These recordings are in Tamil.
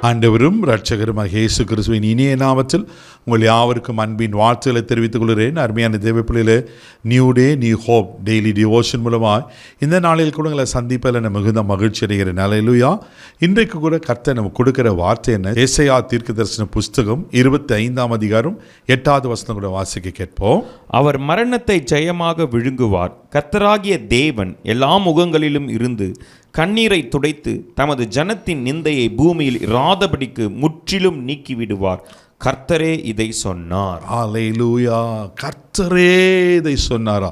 ஆண்டவரும் இரட்சகருமாக இயேசு கிறிஸ்துவின் இனிய நாமத்தில் உங்கள் யாவருக்கும் அன்பின் வாழ்த்துக்களை தெரிவித்துக் கொள்கிறேன். அருமையான தேவ பிள்ளைகளே, new day new hope daily devotion மூலமாக இந்த நாளில் கூட உங்களை சந்திப்பதில் நான் மிகுந்த மகிழ்ச்சி அடைகிறேன். அல்லேலூயா. இன்றைக்கு கூட கர்த்தர் நமக்கு கொடுக்கிற வார்த்தை என்ன? ஏசாயா தீர்க்கதரிசன புஸ்தகம் 25ஆம் அதிகாரம் 8வது வசனம் கூட வாசிக்க கேட்போம். அவர் மரணத்தை ஜெயமாக விழுங்குவார். கர்த்தராகிய தேவன் எல்லா முகங்களிலும் இருந்து கண்ணீரை துடைத்து தமது ஜனத்தின் நிந்தையை பூமியில் இராதபடிக்கு முற்றிலும் நீக்கிவிடுவார். கர்த்தரே இதை சொன்னார். அல்லேலூயா. கர்த்தரே இதை சொன்னாரா?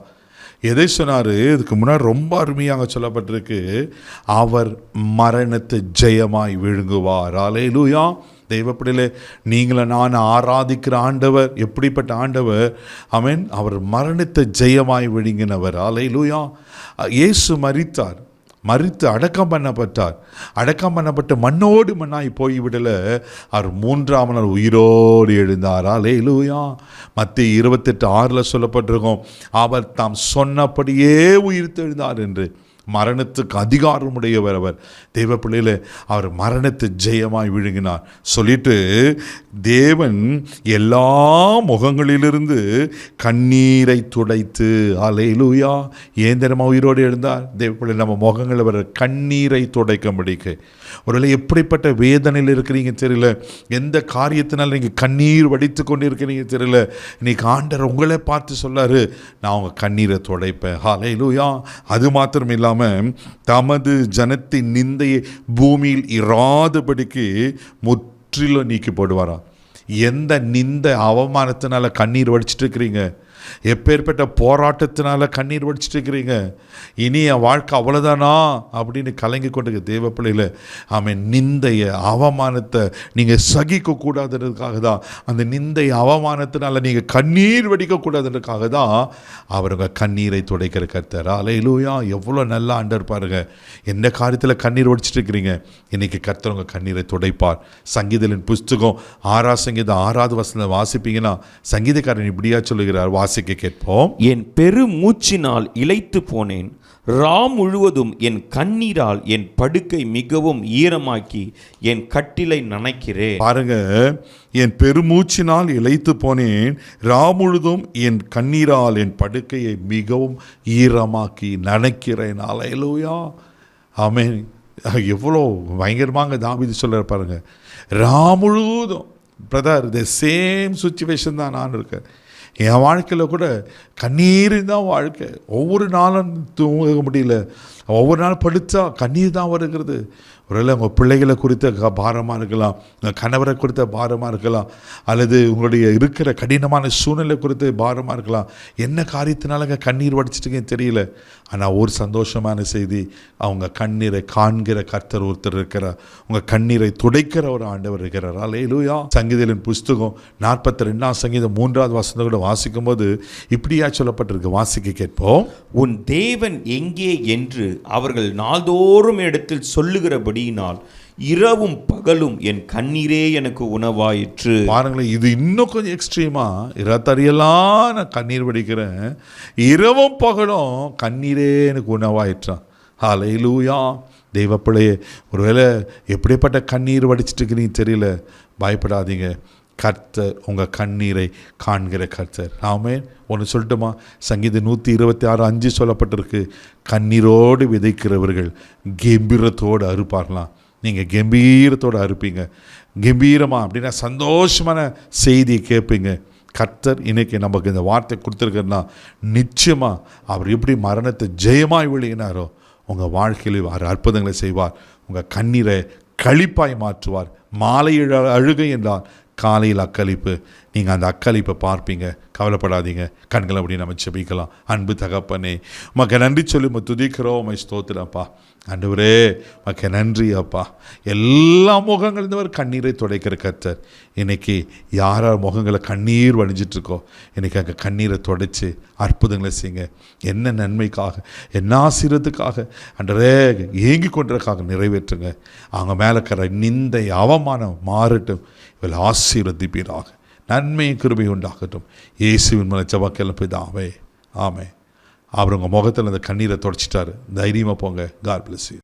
எதை சொன்னார்? இதுக்கு முன்னாடி ரொம்ப அருமையாக சொல்லப்பட்டிருக்கு. அவர் மரணத்தை ஜெயமாய் விழுங்குவார். அல்லேலூயா. தெய்வப்படிலே நீங்கள நான் ஆராதிக்கிற ஆண்டவர் எப்படிப்பட்ட ஆண்டவர்? ஆமென். அவர் மரணத்தை ஜெயமாய் விழுங்கினவர். அல்லேலூயா. இயேசு மரித்து அடக்கம் பண்ணப்பட்டு மண்ணோடு மண்ணாய் போய்விடல, அவர் 3ஆம் நாள் உயிரோடு எழுந்தார். அல்லேலூயா. மத்தேயு 28:6 சொல்லப்பட்டிருக்கும், அவர் தாம் சொன்னபடியே உயிர்த்து எழுந்தார் என்று. மரணத்துக்கு அதிகாரமுடையவர் அவர். தெய்வ பிள்ளையில அவர் மரணத்தை ஜெயமாய் விழுங்கினார் சொல்லிட்டு, தேவன் எல்லா முகங்களிலிருந்து கண்ணீரை துடைத்து, அல்லேலூயா. ஏன் தினமா உயிரோடு எழுந்தார்? தேவ பிள்ளை நம்ம முகங்கள் வர கண்ணீரை துடைக்கும்படிக்கு. ஒருவேளை எப்படிப்பட்ட வேதனையில் இருக்கிறீங்க தெரியல, எந்த காரியத்தினால் நீங்கள் கண்ணீர் வடித்து கொண்டு இருக்கிறீங்க தெரியல, இன்னைக்கு ஆண்டவர் உங்களே பார்த்து சொல்லாரு, நான் உங்கள் கண்ணீரை துடைப்பேன். அல்லேலூயா. அது மாத்திரம் இல்லாமல் தமது ஜனத்தின் நிந்தையை பூமியில் இராதபடிக்கு முற்றிலும் நீக்கி போடுவாராம். எந்த நிந்தை அவமானத்தினால கண்ணீர் வடிச்சிட்டு இருக்கிறீங்க? எப்பேற்பட்ட போராட்டத்தினால கண்ணீர் வடிச்சிட்டு இருக்கிறீங்க? இனி என் வாழ்க்கை அவ்வளோதானா அப்படின்னு கலங்கி கொண்டிருக்க தேவ பிள்ளையில, ஆமென், நிந்தைய அவமானத்தை நீங்கள் சகிக்க கூடாதுன்றதுக்காக தான், அந்த நிந்தை அவமானத்தினால நீங்கள் கண்ணீர் வடிக்கக்கூடாதுன்றதுக்காக தான் அவருங்க கண்ணீரை துடைக்கிற கர்த்தர். அல்லேலூயா. எவ்வளோ நல்லா ஆண்டவர் பாருங்க. எந்த காரியத்தில் கண்ணீர் வடிச்சிட்டு இருக்கிறீங்க? இன்னைக்கு கர்த்தர் உங்கள் கண்ணீரை துடைப்பார். சங்கீதத்தின் புஸ்தகம் 6ஆம் சங்கீதம் 6வது வசனத்தை வாசிப்பீங்கன்னா, சங்கீதக்காரன் இப்படியா சொல்லுகிறார், வாசிக்க கேட்போம். என் பெரு மூச்சினால் இளைத்து போனேன், ரா முழுவதும் என் கண்ணீரால் என் படுக்கை மிகவும் ஈரமாக்கி என் கட்டிலை நனைக்கிறேன். பாருங்க, என் பெருமூச்சினால் இளைத்து போனேன், ரா முழுதும் என் கண்ணீரால் என் படுக்கையை மிகவும் ஈரமாக்கி நனைக்கிறேன். அல்லேலூயா. ஆமென். எவ்வளோ பயங்கரமாக தாவீது சொல்ல பாருங்க. ரா முழுதும், பிரதர், த சேம் சுச்சுவேஷன் தான் நான் இருக்கேன். என் வாழ்க்கையில் கூட கண்ணீர் தான் வாழ்க்கை. ஒவ்வொரு நாளும் தூங்க முடியல, ஒவ்வொரு நாள் படுத்தா கண்ணீர் தான் வருகிறது. ஒருவேளை உங்கள் பிள்ளைகளை குறித்த பாரமாக இருக்கலாம், உங்கள் கணவரை குறித்த பாரமாக இருக்கலாம், அல்லது உங்களுடைய இருக்கிற கடினமான சூழ்நிலை குறித்த பாரமாக இருக்கலாம். என்ன காரியத்தினாலங்க கண்ணீர் வடிச்சிட்டுங்கன்னு தெரியல. ஆனால் ஒரு சந்தோஷமான செய்தி, அவங்க கண்ணீரை காண்கிற கர்த்தர் ஒருத்தர் இருக்கிறார். உங்கள் கண்ணீரை துடைக்கிற ஒரு ஆண்டவர் இருக்கிறார். அல்லேலூயா. சங்கீதத்தின் புஸ்தகம் 42ஆம் சங்கீதம் 3வது வசனம் கூட வாசிக்கும் போது இப்படியா சொல்லப்பட்டிருக்கு, வாசிக்க கேட்போம். உன் தேவன் எங்கே என்று அவர்கள் நாள்தோறும் இடத்தில் சொல்லுகிறபடியினால் இரவும் பகலும் என் கண்ணீரே எனக்கு உணவாயிற்று. பாருங்களேன், இது இன்னும் கொஞ்சம் எக்ஸ்ட்ரீமா. இரத்தறியெல்லாம் நான் கண்ணீர் வடிக்கிறேன், இரவும் பகலும் கண்ணீரே எனக்கு உணவாயிற்றான். அல்லேலூயா. தெய்வ பிள்ளையே, ஒருவேளை எப்படிப்பட்ட கண்ணீர் வடிச்சிட்டு இருக்கிறீங்க தெரியல, பயப்படாதீங்க. கர்த்தர் உங்கள் கண்ணீரை காண்கிற கர்த்தர். ஆமென். ஒன்று சொல்லட்டுமா? சங்கீதம் 126:5 சொல்லப்பட்டிருக்கு, கண்ணீரோடு விதைக்கிறவர்கள் கம்பீரத்தோடு அறுப்பார்களாம். நீங்கள் கம்பீரத்தோடு அறுப்பீங்க. கம்பீரமாக அப்படின்னா சந்தோஷமான செய்தியை கேட்பீங்க. கர்த்தர் இன்னைக்கு நமக்கு இந்த வார்த்தை கொடுத்துருக்கிறன்னா, நிச்சயமாக அவர் எப்படி மரணத்தை ஜெயமாய் விழுங்கினாரோ உங்கள் வாழ்க்கையில் அவர் அற்புதங்களை செய்வார். உங்கள் கண்ணீரை களிப்பாய் மாற்றுவார். மாலை அழுகை என்றால் காலையில் அக்களிப்பு. நீங்கள் அந்த அக்களிப்பை பார்ப்பீங்க. கவலைப்படாதீங்க. கண்களை அப்படி நம்ம ஜெபிக்கலாம். அன்பு தகப்பனே, உமக்கு நன்றி சொல்லி துதிக்கிறோம், உம்மை ஸ்தோத்திரப்பா. ஆண்டவரே, உமக்கு நன்றி அப்பா. எல்லா முகங்களிருந்தவர் கண்ணீரை துடைக்கிற கர்த்தர். இன்னைக்கு யார் முகங்களை கண்ணீர் வடிஞ்சிட்ருக்கோ, இன்னைக்கு அங்கே கண்ணீரை துடைச்சி அற்புதங்களை செய்யுங்க. என்ன நன்மைக்காக, என்ன ஆசீர்வாதத்துக்காக ஆண்டவரே ஏங்கி கொண்டிருக்காக நிறைவேற்றுங்க. அவங்க மேலே இருக்கிற நிந்தை அவமானம் மாறட்டும். இவள் ஆசீர்வதிப்பீராக. நன்மையும் கிருபை உண்டாகட்டும். இயேசுவின் மேலே ஜெபக்கெல்லாம் பிதாவே, ஆமென். அவர் உங்கள் முகத்தில் அந்த கண்ணீரை தொடச்சிட்டாரு. தைரியமாக போங்க. God bless you.